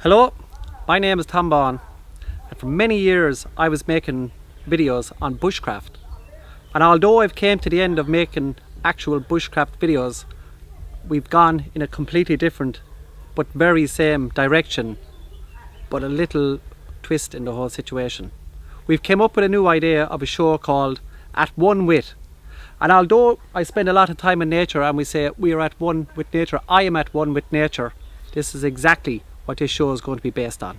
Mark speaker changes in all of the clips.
Speaker 1: Hello, my name is Tom Bán, and for many years I was making videos on bushcraft. And although I've came to the end of making actual bushcraft videos, we've gone in a completely different but very same direction, but a little twist in the whole situation. We've came up with a new idea of a show called At One With. And although I spend a lot of time in nature and we say we are at one with nature, I am at one with nature, this is exactly what this show is going to be based on.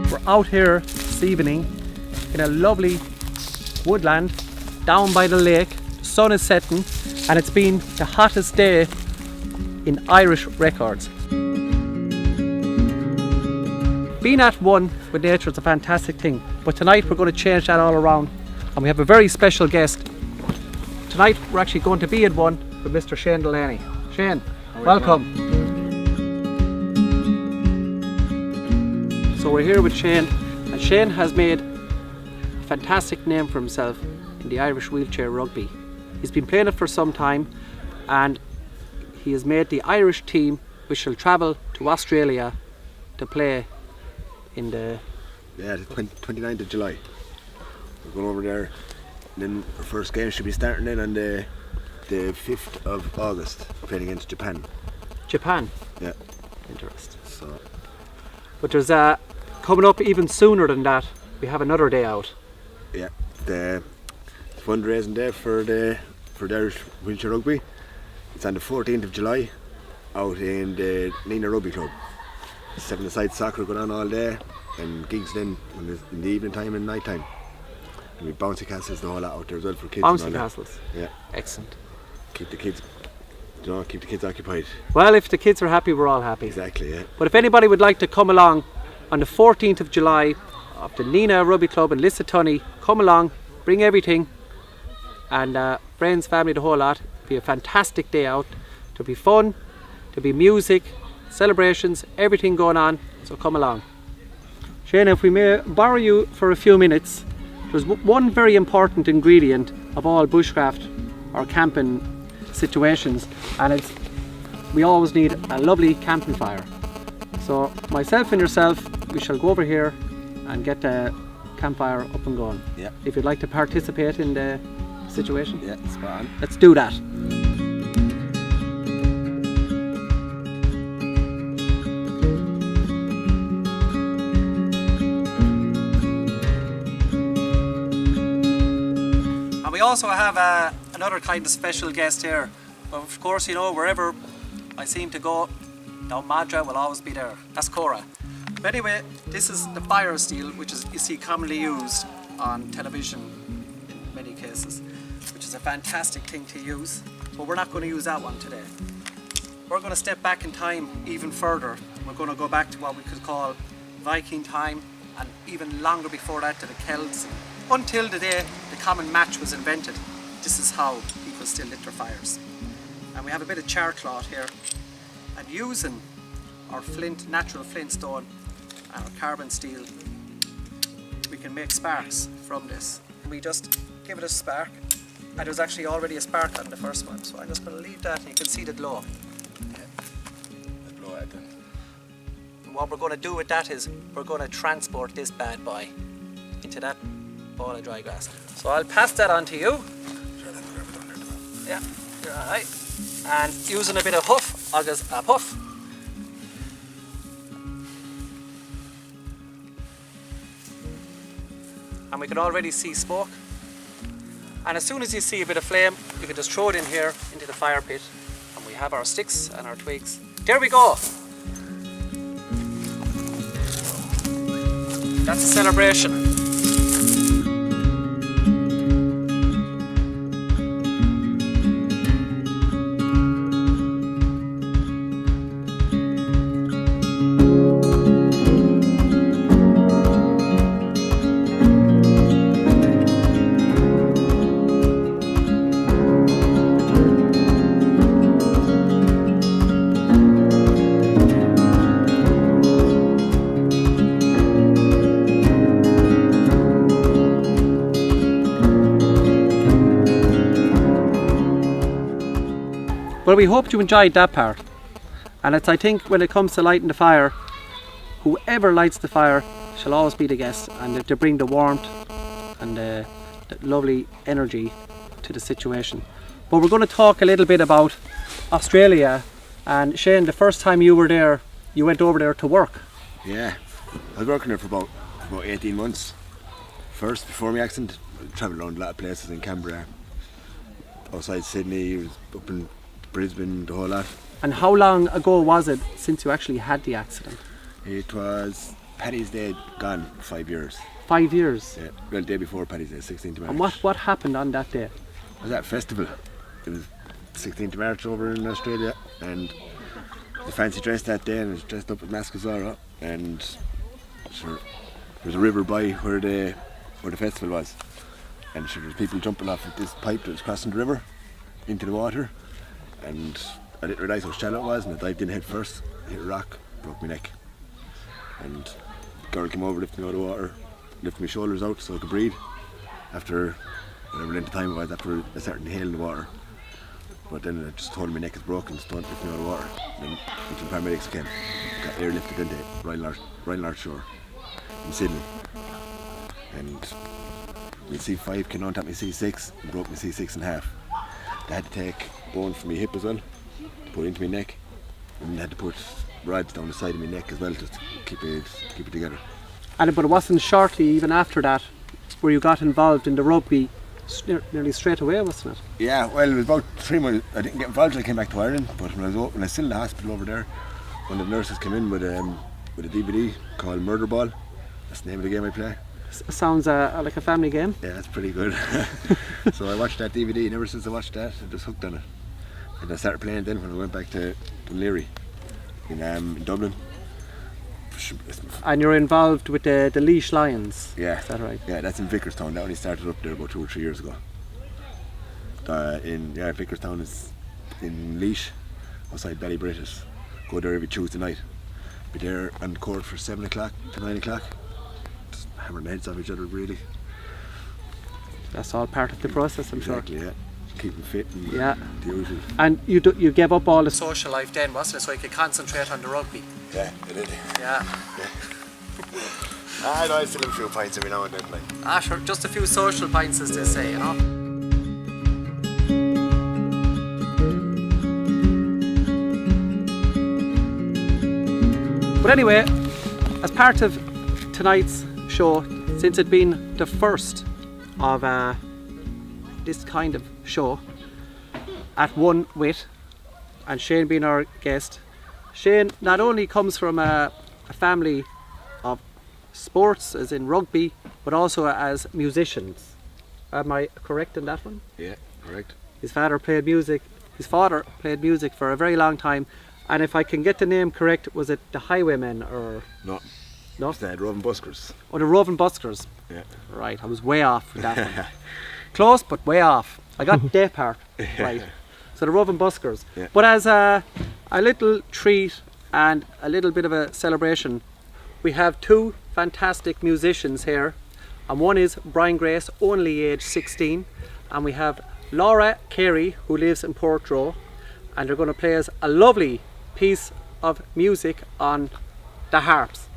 Speaker 1: We're out here this evening in a lovely woodland down by the lake. The sun is setting and it's been the hottest day in Irish records. Being at one with nature is a fantastic thing, but tonight we're going to change that all around, and we have a very special guest. Tonight we're actually going to be at one with Mr. Shane Delaney. Shane, welcome. So we're here with Shane, and Shane has made a fantastic name for himself in the Irish wheelchair rugby. He's been playing it for some time, and he has made the Irish team, which shall travel to Australia to play in the
Speaker 2: 29th of July. We're going over there, and then our first game should be starting then on the 5th of August, playing against Japan.
Speaker 1: Japan?
Speaker 2: Yeah.
Speaker 1: Interesting.
Speaker 2: So,
Speaker 1: but there's coming up even sooner than that, we have another day out.
Speaker 2: yeah, the fundraising day for the Irish wheelchair rugby. It's on the 14th of July out in the Nina Rugby Club. 7-a-side soccer going on all day, and gigs then in the evening time and night time. And we bouncy castles the whole lot out there as well for kids.
Speaker 1: Bouncy castles?
Speaker 2: Yeah.
Speaker 1: Excellent.
Speaker 2: Keep the kids occupied.
Speaker 1: Well, if the kids are happy, we're all happy.
Speaker 2: Exactly, yeah.
Speaker 1: But if anybody would like to come along on the 14th of July of the Nina Rugby Club in Lissatunny, come along, bring everything, and friends, family, the whole lot. It'll be a fantastic day out. There'll be fun, there'll be music, celebrations, everything going on, so come along. Shane, if we may borrow you for a few minutes, there's one very important ingredient of all bushcraft or camping situations, and it's we always need a lovely camping fire. So myself and yourself, we shall go over here and get the campfire up and going.
Speaker 2: Yeah.
Speaker 1: If you'd like to participate in the situation.
Speaker 2: Yeah, spot on.
Speaker 1: Let's do that. We also have another kind of special guest here. But of course, you know, wherever I seem to go, now Madra will always be there. That's Cora. But anyway, this is the fire steel, which is, you see, commonly used on television in many cases, which is a fantastic thing to use. But we're not going to use that one today. We're going to step back in time even further. We're going to go back to what we could call Viking time, and even longer before that to the Celts. Until the day the common match was invented, this is how people still lit their fires. And we have a bit of char cloth here, and using our natural flintstone and our carbon steel, we can make sparks from this. We just give it a spark, and there's actually already a spark on the first one, so I'm just going to leave that and you can see the glow.
Speaker 2: Let's blow it then.
Speaker 1: And what we're going to do with that is we're going to transport this bad boy into that ball of dry grass. So I'll pass that on to you. Yeah, you're alright. And using a bit of huff, I'll just a puff. And we can already see smoke. And as soon as you see a bit of flame, you can just throw it in here into the fire pit. And we have our sticks and our twigs. There we go. That's a celebration. Well, we hope you enjoyed that part. And it's, I think, when it comes to lighting the fire, whoever lights the fire shall always be the guest, and to bring the warmth and the lovely energy to the situation. But we're going to talk a little bit about Australia. And Shane, the first time you were there, you went over there to work.
Speaker 2: Yeah, I was working there for about 18 months. First, before my accident, I travelled around a lot of places in Canberra, outside Sydney, up in Brisbane, the whole lot.
Speaker 1: And how long ago was it since you actually had the accident?
Speaker 2: It was Paddy's Day gone 5 years.
Speaker 1: 5 years?
Speaker 2: Yeah, well, the day before Paddy's Day, 16th of March.
Speaker 1: And what happened on that day?
Speaker 2: It was at a festival. It was 16th of March over in Australia, and the fancy dress that day, and I was dressed up with mask as well, and sure, there was a river by where the festival was, and sure, there was people jumping off of this pipe that was crossing the river into the water, and I didn't realise how shallow it was, and I dived in head first, hit a rock, broke my neck, and the girl came over, lifted me out of the water, lifted my shoulders out so I could breathe after whatever length of time it was, after a certain hail in the water. But then I just told him my neck is broken, so don't lift me out of the water. Then until the paramedics came, got airlifted into Royal North Shore in Sydney. And my C5 came on top my C6 and broke my C6 in half. They had to take bone from my hip as well, to put into my neck, and they had to put rods down the side of my neck as well just to keep it together.
Speaker 1: But it wasn't shortly even after that where you got involved in the rugby nearly straight away, wasn't it?
Speaker 2: Yeah, well, it was about 3 months. I didn't get involved until I came back to Ireland, but when I was still in the hospital over there, one of the nurses came in with a DVD called Murder Ball. That's the name of the game I play.
Speaker 1: Sounds like a family game.
Speaker 2: Yeah, it's pretty good. So I watched that DVD, and ever since I watched that, I just hooked on it. And I started playing then when I went back to Dunleary in Dublin.
Speaker 1: And you're involved with the Laois Lions?
Speaker 2: Yeah.
Speaker 1: Is that right?
Speaker 2: Yeah, that's in Vicarstown. That only started up there about 2 or 3 years ago. Vicarstown is in Laois, outside Ballybritis. Go there every Tuesday night. Be there on the court for 7 o'clock to 9 o'clock. Just hammering heads off each other, really.
Speaker 1: That's all part of the process, I'm sure.
Speaker 2: Exactly, yeah. Keeping fit and
Speaker 1: yeah.
Speaker 2: The usual.
Speaker 1: And you gave up all the social life then, wasn't it? So you could concentrate on the rugby.
Speaker 2: Yeah, I did.
Speaker 1: Yeah.
Speaker 2: I know I still have a few pints every now and then. Like.
Speaker 1: Sure, just a few social pints, as they say, you know. But anyway, as part of tonight's show, since it's been the first of this kind of show at One Wit, and Shane being our guest, Shane not only comes from a family of sports, as in rugby, but also as musicians. Am I correct in that one?
Speaker 2: Yeah, correct.
Speaker 1: His father played music for a very long time, and if I can get the name correct, was it the Highwaymen or?
Speaker 2: No.
Speaker 1: No?
Speaker 2: It's the Roving Buskers.
Speaker 1: Oh, the Roving Buskers.
Speaker 2: Yeah.
Speaker 1: Right, I was way off with that one. Close, but way off. I got their part right. So the Roving Buskers.
Speaker 2: Yeah.
Speaker 1: But as a little treat and a little bit of a celebration, we have two fantastic musicians here, and one is Brian Grace, only age 16, and we have Laura Carey, who lives in Portroe, and they're going to play us a lovely piece of music on the harps.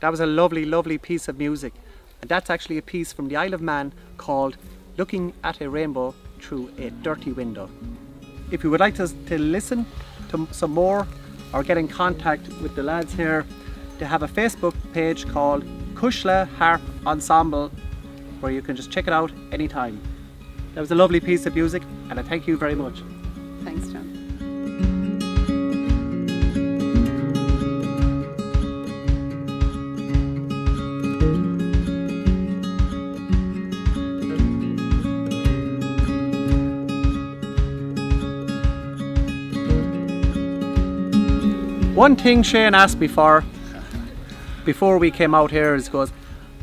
Speaker 1: That was a lovely, lovely piece of music. And that's actually a piece from the Isle of Man called Looking at a Rainbow Through a Dirty Window. If you would like to listen to some more or get in contact with the lads here, they have a Facebook page called Cuisle Harp Ensemble, where you can just check it out anytime. That was a lovely piece of music, and I thank you very much.
Speaker 3: Thanks, John.
Speaker 1: One thing Shane asked me for before we came out here is, goes,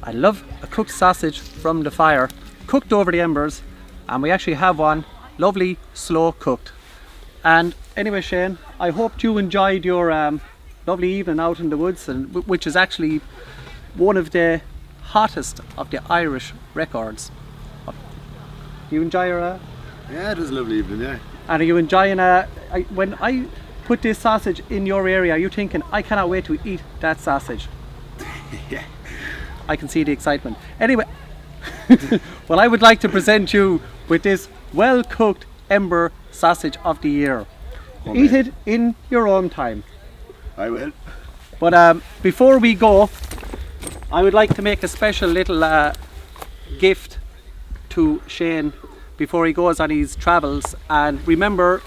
Speaker 1: I love a cooked sausage from the fire, cooked over the embers, and we actually have one, lovely, slow cooked. And anyway, Shane, I hoped you enjoyed your lovely evening out in the woods, and which is actually one of the hottest of the Irish records. Do you enjoy your...
Speaker 2: Yeah, it was a lovely evening, yeah.
Speaker 1: And are you enjoying... when I put this sausage in your area, are you thinking, I cannot wait to eat that sausage?
Speaker 2: Yeah.
Speaker 1: I can see the excitement. Anyway, well, I would like to present you with this well-cooked ember sausage of the year.
Speaker 2: Oh,
Speaker 1: Eat
Speaker 2: man.
Speaker 1: it in your own time.
Speaker 2: I will.
Speaker 1: But before we go, I would like to make a special little gift to Shane before he goes on his travels. And remember,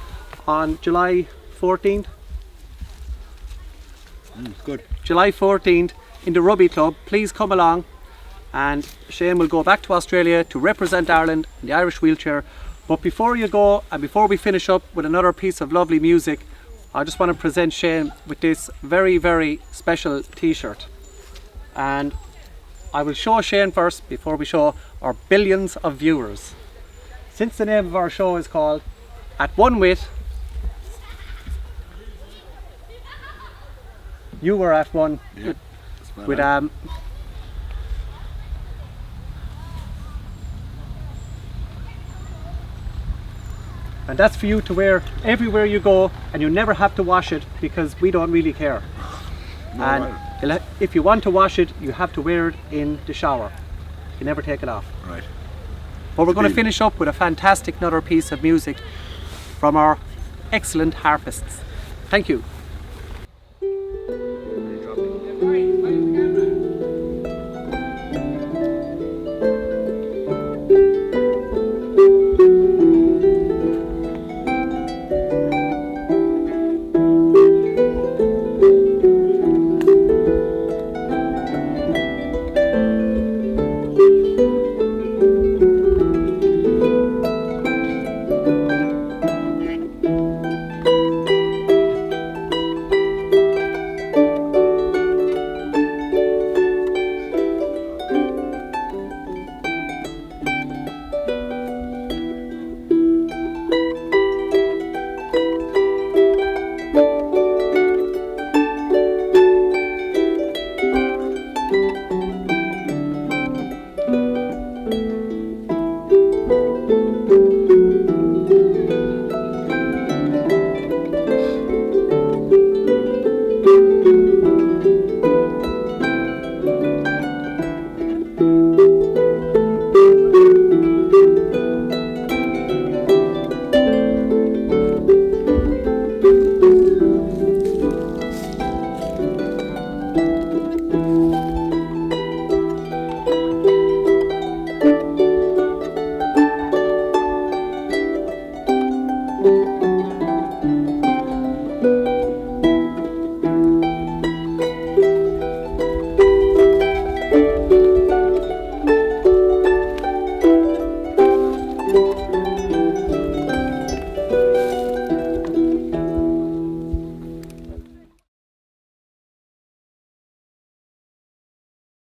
Speaker 1: on July 14th,
Speaker 2: Good.
Speaker 1: July 14th in the Rugby Club, please come along, and Shane will go back to Australia to represent Ireland in the Irish wheelchair. But before you go, and before we finish up with another piece of lovely music, I just want to present Shane with this very, very special t-shirt. And I will show Shane first before we show our billions of viewers. Since the name of our show is called At One With, you were at one
Speaker 2: Yeah.
Speaker 1: with and that's for you to wear everywhere you go, and you never have to wash it because we don't really care.
Speaker 2: No,
Speaker 1: And if you want to wash it, you have to wear it in the shower. You never take it off.
Speaker 2: Right.
Speaker 1: But we're going to
Speaker 2: Deal.
Speaker 1: finish up with a fantastic another piece of music from our excellent harpists. Thank you.